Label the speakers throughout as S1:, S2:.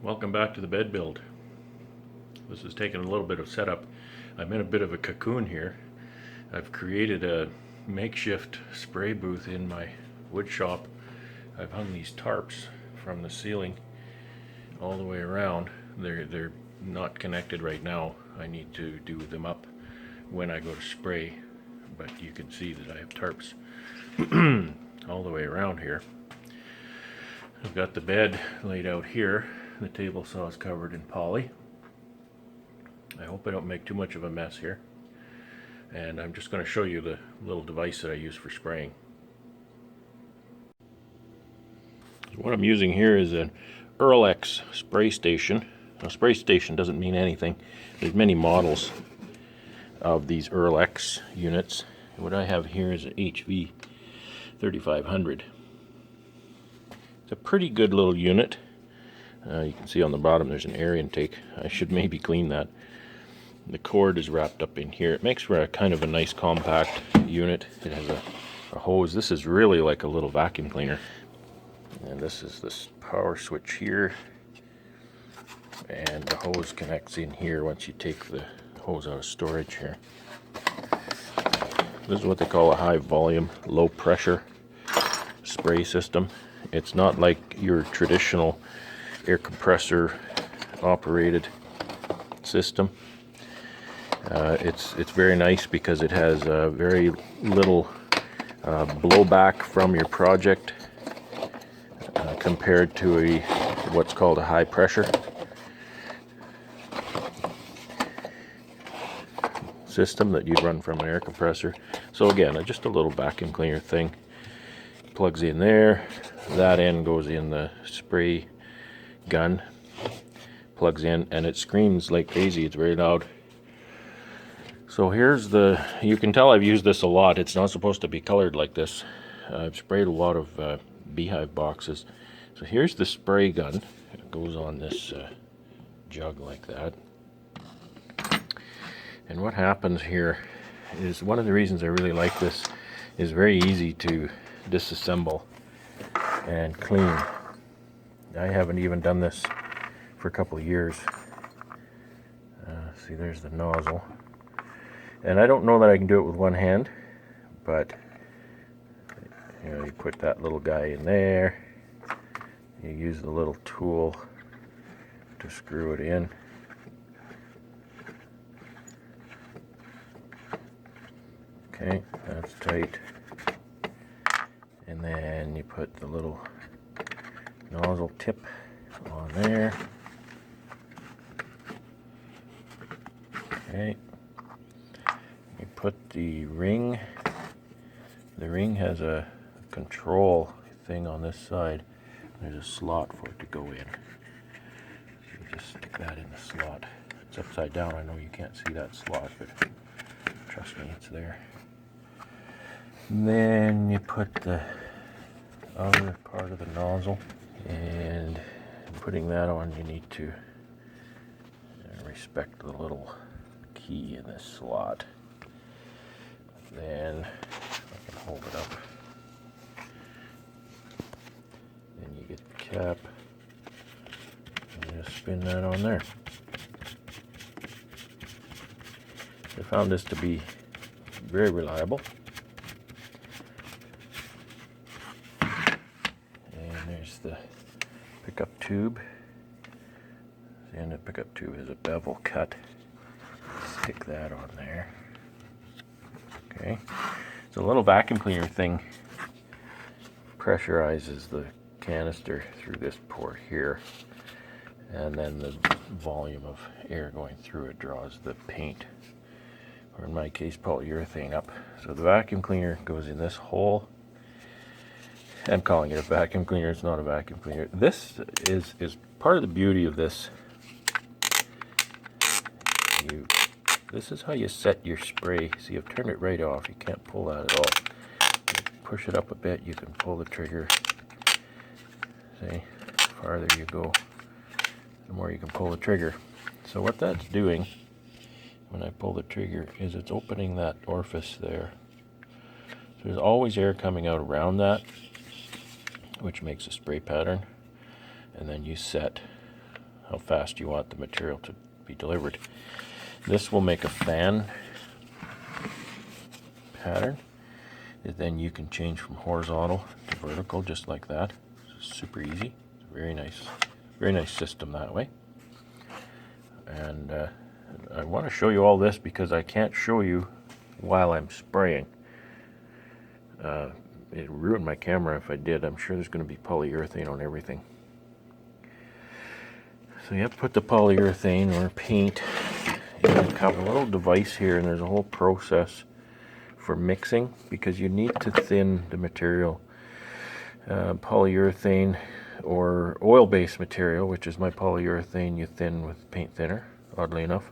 S1: Welcome back to the bed build. This is taking a little bit of setup. I'm in a bit of a cocoon here. I've created a makeshift spray booth in my wood shop. I've hung these tarps from the ceiling all the way around. They're not connected right now. I need to do them up when I go to spray, but you can see that I have tarps all the way around here. I've got the bed laid out here. The table saw is covered in poly. I hope I don't make too much of a mess here. And I'm just going to show you the little device that I use for spraying. So what I'm using here is an Earl-X spray station. Now, spray station doesn't mean anything. There's many models of these Earl-X units. What I have here is an HV 3500. It's a pretty good little unit. You can see on the bottom there's an air intake. I should maybe clean that. The cord is wrapped up in here. It makes for a kind of a nice compact unit. It has a hose. This is really like a little vacuum cleaner. And this is this power switch here. And the hose connects in here once you take the hose out of storage here. This is what they call a high volume, low pressure spray system. It's not like your traditional air compressor operated system. It's very nice because it has very little blowback from your project compared to what's called a high pressure system that you'd run from an air compressor. So again, just a little vacuum cleaner thing. Plugs in there. That end goes in the spray gun, plugs in, and it screams like crazy. It's very loud. So here's you can tell I've used this a lot. It's not supposed to be colored like this. I've sprayed a lot of beehive boxes. So here's the spray gun. It goes on this jug like that. And what happens here is, one of the reasons I really like this is very easy to disassemble and clean. I haven't even done this for a couple of years. See, there's the nozzle. And I don't know that I can do it with one hand, but you put that little guy in there. You use the little tool to screw it in. Okay, that's tight. And then you put the little nozzle tip on there. Okay. You put the ring. The ring has a control thing on this side. There's a slot for it to go in. So you just stick that in the slot. It's upside down. I know you can't see that slot, but trust me, it's there. And then you put the other part of the nozzle, and putting that on, you need to respect the little key in this slot. Then I can hold it up. Then you get the cap and you just spin that on there. I found this to be very reliable. There's the pickup tube. The end of the pickup tube is a bevel cut. Stick that on there. Okay. So a little vacuum cleaner thing pressurizes the canister through this port here, and then the volume of air going through it draws the paint, or in my case polyurethane, up. So the vacuum cleaner goes in this hole. I'm calling it a vacuum cleaner. It's not a vacuum cleaner. This is part of the beauty of this. This is how you set your spray. See, I've turned it right off. You can't pull that at all. You push it up a bit, you can pull the trigger. See, the farther you go, the more you can pull the trigger. So what that's doing when I pull the trigger is it's opening that orifice there. So there's always air coming out around that, which makes a spray pattern, and then you set how fast you want the material to be delivered. This will make a fan pattern. And then you can change from horizontal to vertical just like that. It's super easy. It's very nice system that way. And I want to show you all this because I can't show you while I'm spraying. It ruined my camera if I did. I'm sure there's going to be polyurethane on everything. So you have to put the polyurethane or paint in a little device here, and there's a whole process for mixing because you need to thin the material. Polyurethane or oil-based material, which is my polyurethane, you thin with paint thinner, oddly enough.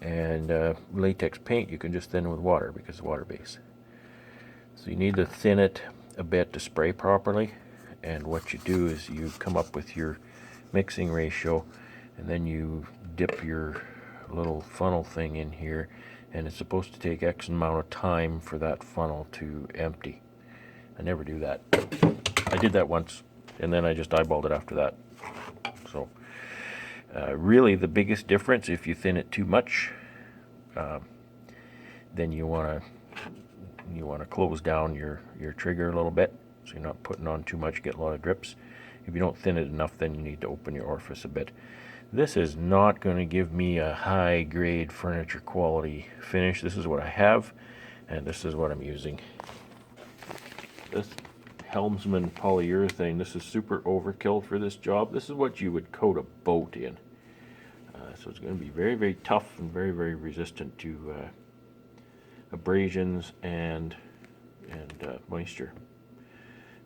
S1: And latex paint you can just thin with water because it's water-based. So you need to thin it a bit to spray properly, and what you do is you come up with your mixing ratio, and then you dip your little funnel thing in here, and it's supposed to take X amount of time for that funnel to empty. I never do that. I did that once, and then I just eyeballed it after that. So really the biggest difference, if you thin it too much, then you want to close down your trigger a little bit, so you're not putting on too much, get a lot of drips. If you don't thin it enough, then you need to open your orifice a bit. This is not going to give me a high grade furniture quality finish. This is what I have, and this is what I'm using. This Helmsman polyurethane, this is super overkill for this job. This is what you would coat a boat in. So it's going to be very, very tough and very, very resistant to abrasions and moisture.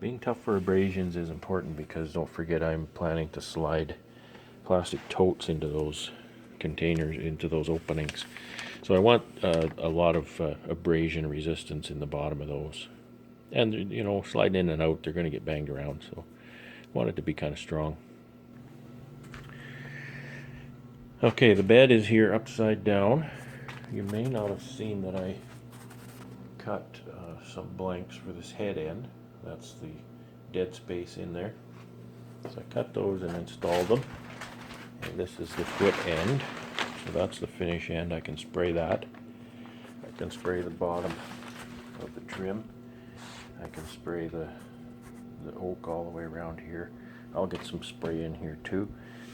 S1: Being tough for abrasions is important because don't forget I'm planning to slide plastic totes into those containers, into those openings. So I want a lot of abrasion resistance in the bottom of those. And you know, sliding in and out, they're going to get banged around, so I want it to be kind of strong. Okay, the bed is here upside down. You may not have seen that I cut some blanks for this head end. That's the dead space in there. So I cut those and installed them. And this is the foot end. So that's the finish end. I can spray that. I can spray the bottom of the trim. I can spray the oak all the way around here. I'll get some spray in here too.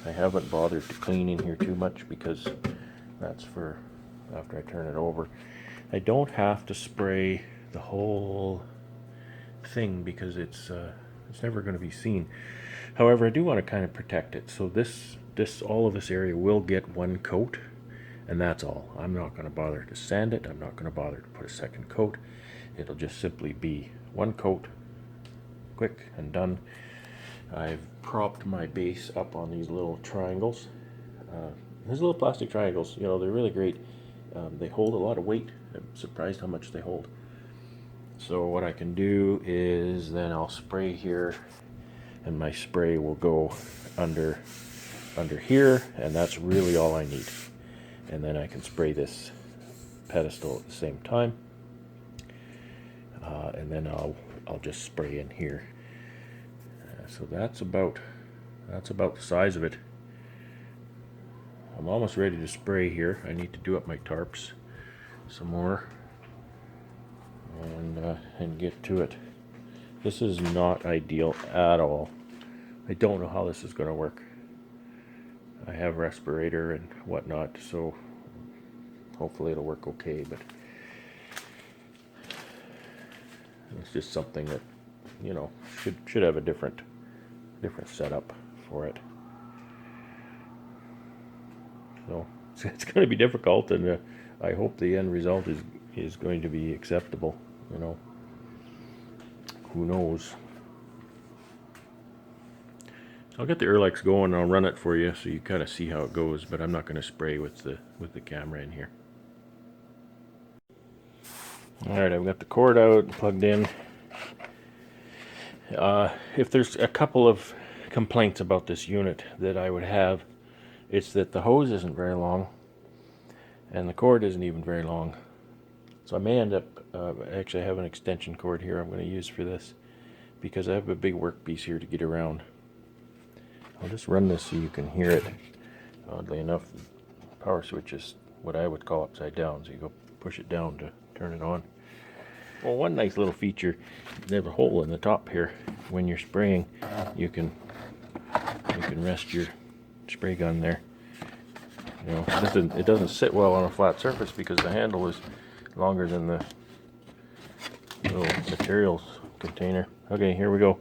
S1: I haven't bothered to clean in here too much because that's for after I turn it over. I don't have to spray the whole thing because it's never going to be seen. However, I do want to kind of protect it. So all of this area will get one coat, and that's all. I'm not going to bother to sand it. I'm not going to bother to put a second coat. It'll just simply be one coat, quick and done. I've propped my base up on these little triangles. These little plastic triangles, you know, they're really great. They hold a lot of weight. I'm surprised how much they hold. So what I can do is then I'll spray here, and my spray will go under here, and that's really all I need. And then I can spray this pedestal at the same time, and then I'll just spray in here. So that's about the size of it. I'm almost ready to spray here. I need to do up my tarps some more and get to it. This is not ideal at all. I don't know how this is going to work. I have respirator and whatnot, so hopefully it'll work okay, but it's just something that, you know, should have a different setup for it. So it's going to be difficult, and I hope the end result is going to be acceptable. You know, who knows? I'll get the Erlex going and I'll run it for you so you kind of see how it goes, but I'm not going to spray with the camera in here. Alright, I've got the cord out, plugged in. If there's a couple of complaints about this unit that I would have, it's that the hose isn't very long and the cord isn't even very long. So I may end up, actually I have an extension cord here I'm going to use for this because I have a big workpiece here to get around. I'll just run this so you can hear it. Oddly enough, the power switch is what I would call upside down, so you go push it down to turn it on. Well, one nice little feature, there's a hole in the top here. When you're spraying, you can rest your spray gun there. You know, it doesn't sit well on a flat surface because the handle is longer than the little materials container. Okay, here we go.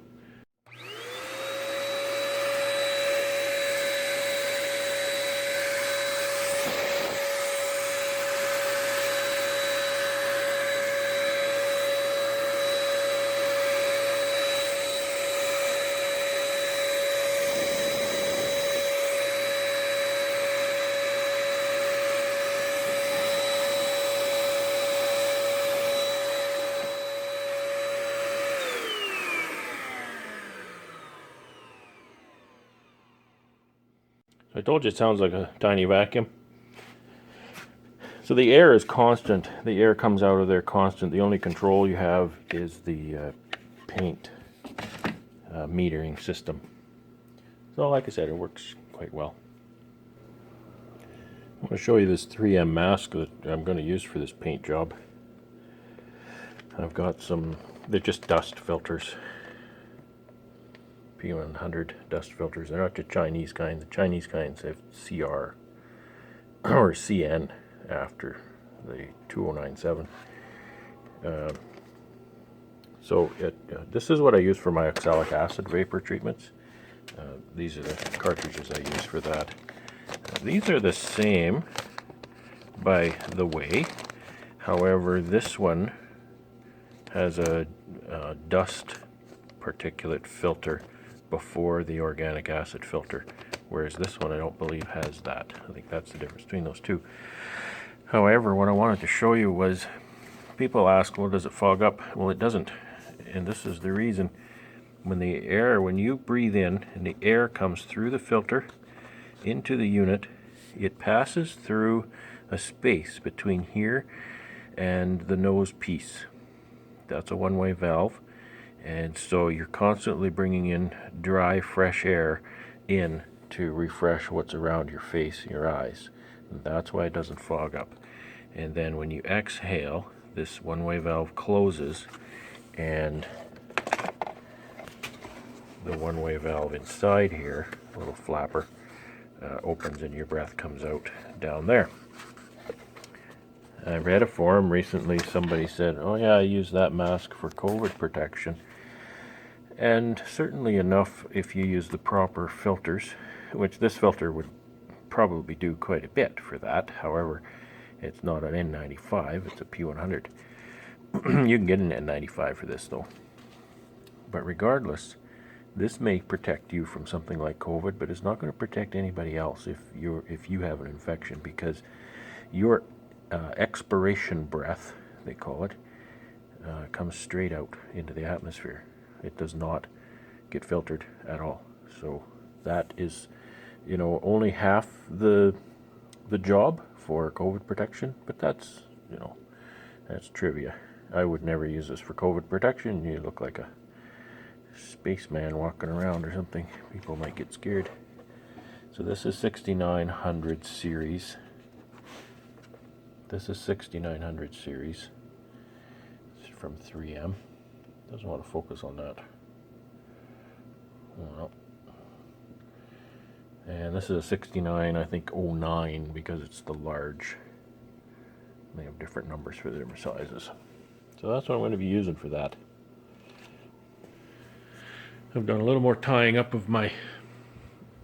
S1: I told you it sounds like a tiny vacuum. So the air is constant. The air comes out of there constant. The only control you have is the paint metering system. So like I said, it works quite well. I want to show you this 3M mask that I'm going to use for this paint job. I've got some, they're just dust filters. P100 dust filters. They're not the Chinese kind. The Chinese kinds have CR or CN after the 2097. This is what I use for my oxalic acid vapor treatments. These are the cartridges I use for that. These are the same, by the way. However, this one has a dust particulate filter before the organic acid filter, whereas this one I don't believe has that. I think that's the difference between those two. However, what I wanted to show you was, people ask, well, does it fog up? Well, it doesn't, and this is the reason. When you breathe in and the air comes through the filter into the unit, it passes through a space between here and the nose piece. That's a one-way valve. And so you're constantly bringing in dry, fresh air in to refresh what's around your face, your eyes. And that's why it doesn't fog up. And then when you exhale, this one-way valve closes, and the one-way valve inside here, a little flapper, opens and your breath comes out down there. I read a forum recently, somebody said, oh yeah, I use that mask for COVID protection. And certainly enough, if you use the proper filters, which this filter would probably do quite a bit for that. However, it's not an N95, it's a P100. You can get an N95 for this though. But regardless, this may protect you from something like COVID, but it's not going to protect anybody else if you have an infection, because your expiration breath, they call it, comes straight out into the atmosphere. It does not get filtered at all. So that is, only half the job for COVID protection, but that's trivia. I would never use this for COVID protection. You look like a spaceman walking around or something. People might get scared. So this is 6900 series. This is 6900 series. It's from 3M. Doesn't want to focus on that. Well, and this is a 69, I think 09, because it's the large. They have different numbers for the different sizes. So that's what I'm going to be using for that. I've done a little more tying up of my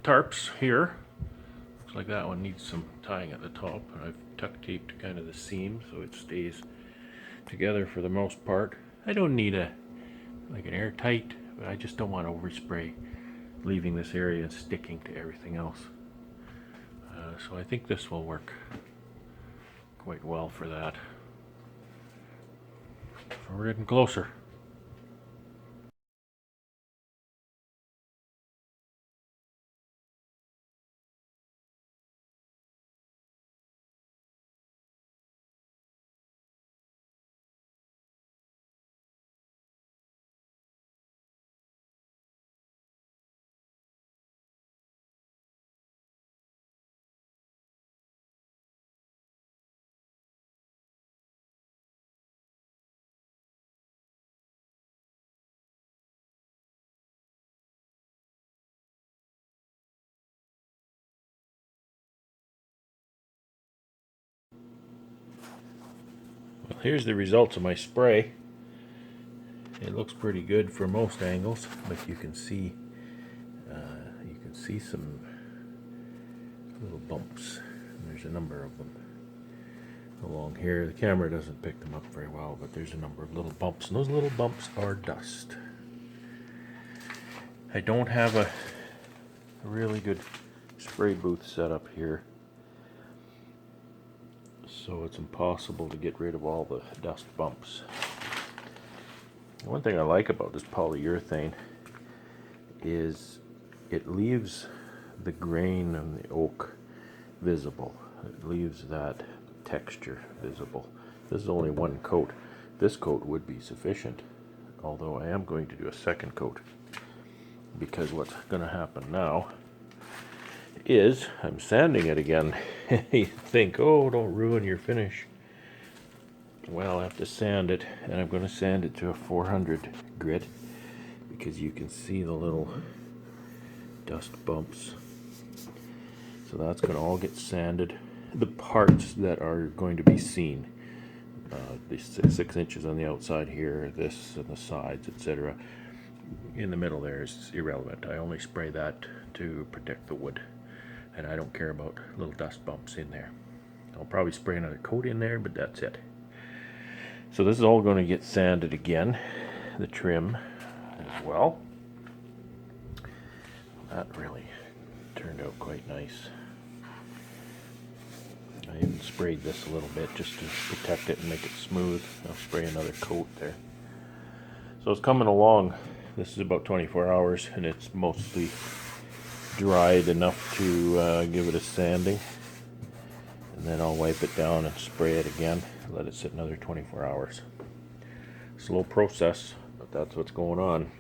S1: tarps here. Looks like that one needs some tying at the top. I've tuck taped kind of the seam so it stays together for the most part. I don't need an airtight, but I just don't want to overspray, leaving this area sticking to everything else. So I think this will work quite well for that. So we're getting closer. here's the results of my spray. It looks pretty good for most angles, but you can see some little bumps. There's a number of them along here. The camera doesn't pick them up very well, but there's a number of little bumps, and those little bumps are dust. I don't have a really good spray booth set up here, so it's impossible to get rid of all the dust bumps. One thing I like about this polyurethane is it leaves the grain and the oak visible. It leaves that texture visible. This is only one coat. This coat would be sufficient, although I am going to do a second coat, because what's going to happen now is I'm sanding it again. You think, oh, don't ruin your finish. Well, I have to sand it, and I'm going to sand it to a 400 grit, because you can see the little dust bumps. So that's going to all get sanded. The parts that are going to be seen, the 6 inches on the outside here, this and the sides, etc. In the middle there is irrelevant. I only spray that to protect the wood, and I don't care about little dust bumps in there. I'll probably spray another coat in there, but that's it. So this is all going to get sanded again, the trim as well. That really turned out quite nice. I even sprayed this a little bit just to protect it and make it smooth. I'll spray another coat there. So it's coming along. This is about 24 hours, and it's mostly dried enough to give it a sanding. And then I'll wipe it down and spray it again. Let it sit another 24 hours. Slow process, but that's what's going on.